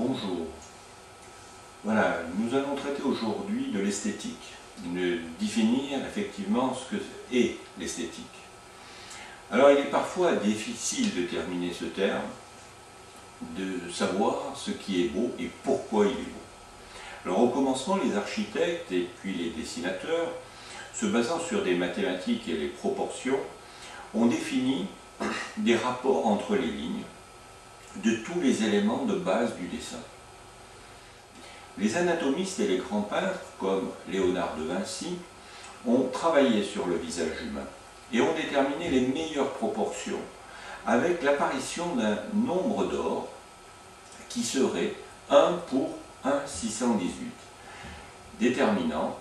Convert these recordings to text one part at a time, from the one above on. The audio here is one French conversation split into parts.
Bonjour. Voilà, nous allons traiter aujourd'hui de l'esthétique, de définir effectivement ce que est l'esthétique. Alors il est parfois difficile de terminer ce terme, de savoir ce qui est beau et pourquoi il est beau. Alors au commencement, les architectes et puis les dessinateurs, se basant sur des mathématiques et les proportions, ont défini des rapports entre les lignes de tous les éléments de base du dessin. Les anatomistes et les grands peintres, comme Léonard de Vinci, ont travaillé sur le visage humain et ont déterminé les meilleures proportions avec l'apparition d'un nombre d'or qui serait 1 pour 1,618, déterminant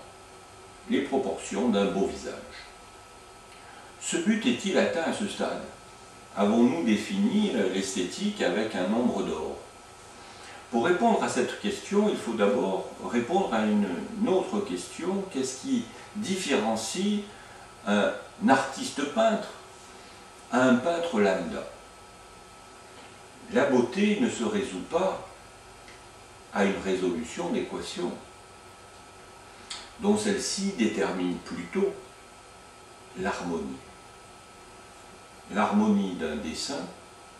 les proportions d'un beau visage. Ce but est-il atteint à ce stade? Avons-nous défini l'esthétique avec un nombre d'or? Pour répondre à cette question, il faut d'abord répondre à une autre question. Qu'est-ce qui différencie un artiste peintre à un peintre lambda? La beauté ne se résout pas à une résolution d'équations, dont celle-ci détermine plutôt l'harmonie. L'harmonie d'un dessin,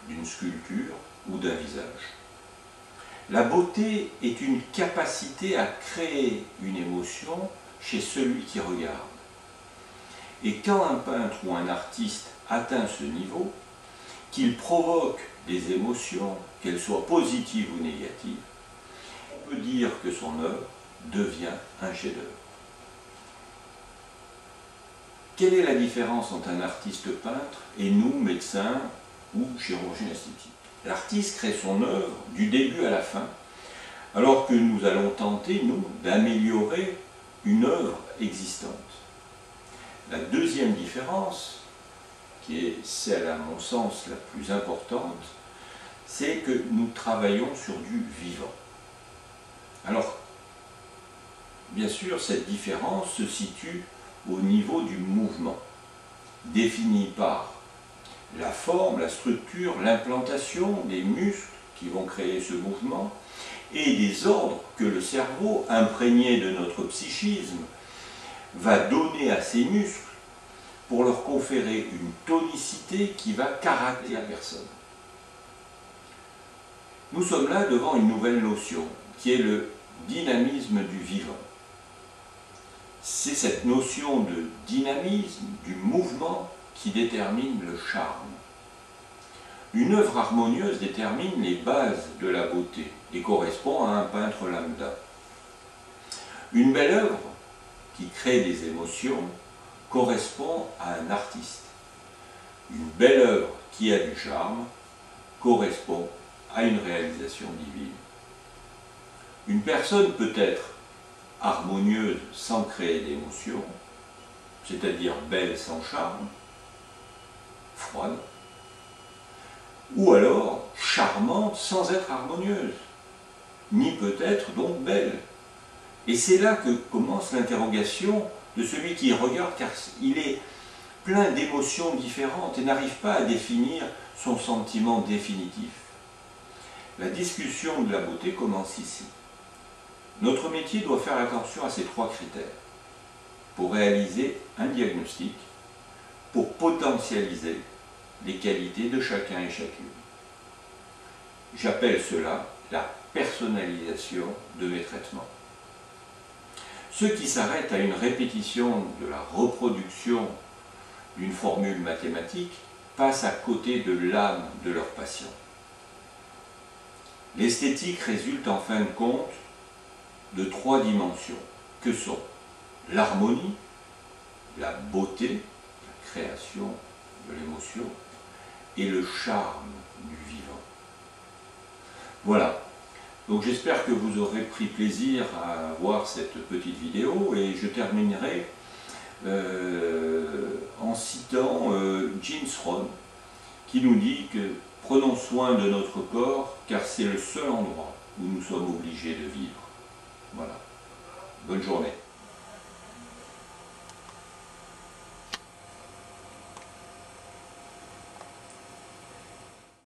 d'une sculpture ou d'un visage. La beauté est une capacité à créer une émotion chez celui qui regarde. Et quand un peintre ou un artiste atteint ce niveau, qu'il provoque des émotions, qu'elles soient positives ou négatives, on peut dire que son œuvre devient un chef-d'œuvre. Quelle est la différence entre un artiste peintre et nous, médecins ou chirurgiens esthétiques? L'artiste crée son œuvre du début à la fin, alors que nous allons tenter, nous, d'améliorer une œuvre existante. La deuxième différence, qui est celle à mon sens la plus importante, c'est que nous travaillons sur du vivant. Alors, bien sûr, cette différence se situe au niveau du mouvement, défini par la forme, la structure, l'implantation des muscles qui vont créer ce mouvement et des ordres que le cerveau, imprégné de notre psychisme, va donner à ces muscles pour leur conférer une tonicité qui va caractériser la personne. Nous sommes là devant une nouvelle notion qui est le dynamisme du vivant. C'est cette notion de dynamisme, du mouvement, qui détermine le charme. Une œuvre harmonieuse détermine les bases de la beauté et correspond à un peintre lambda. Une belle œuvre qui crée des émotions correspond à un artiste. Une belle œuvre qui a du charme correspond à une réalisation divine. Une personne peut être harmonieuse sans créer d'émotion, c'est-à-dire belle sans charme, froide, ou alors charmante sans être harmonieuse, ni peut-être donc belle. Et c'est là que commence l'interrogation de celui qui regarde, car il est plein d'émotions différentes et n'arrive pas à définir son sentiment définitif. La discussion de la beauté commence ici. Notre métier doit faire attention à ces trois critères pour réaliser un diagnostic, pour potentialiser les qualités de chacun et chacune. J'appelle cela la personnalisation de mes traitements. Ceux qui s'arrêtent à une répétition de la reproduction d'une formule mathématique passent à côté de l'âme de leur patient. L'esthétique résulte en fin de compte de trois dimensions, que sont l'harmonie, la beauté, la création de l'émotion, et le charme du vivant. Voilà, donc j'espère que vous aurez pris plaisir à voir cette petite vidéo, et je terminerai en citant James Rohn, qui nous dit que prenons soin de notre corps, car c'est le seul endroit où nous sommes obligés de vivre. Voilà. Bonne journée.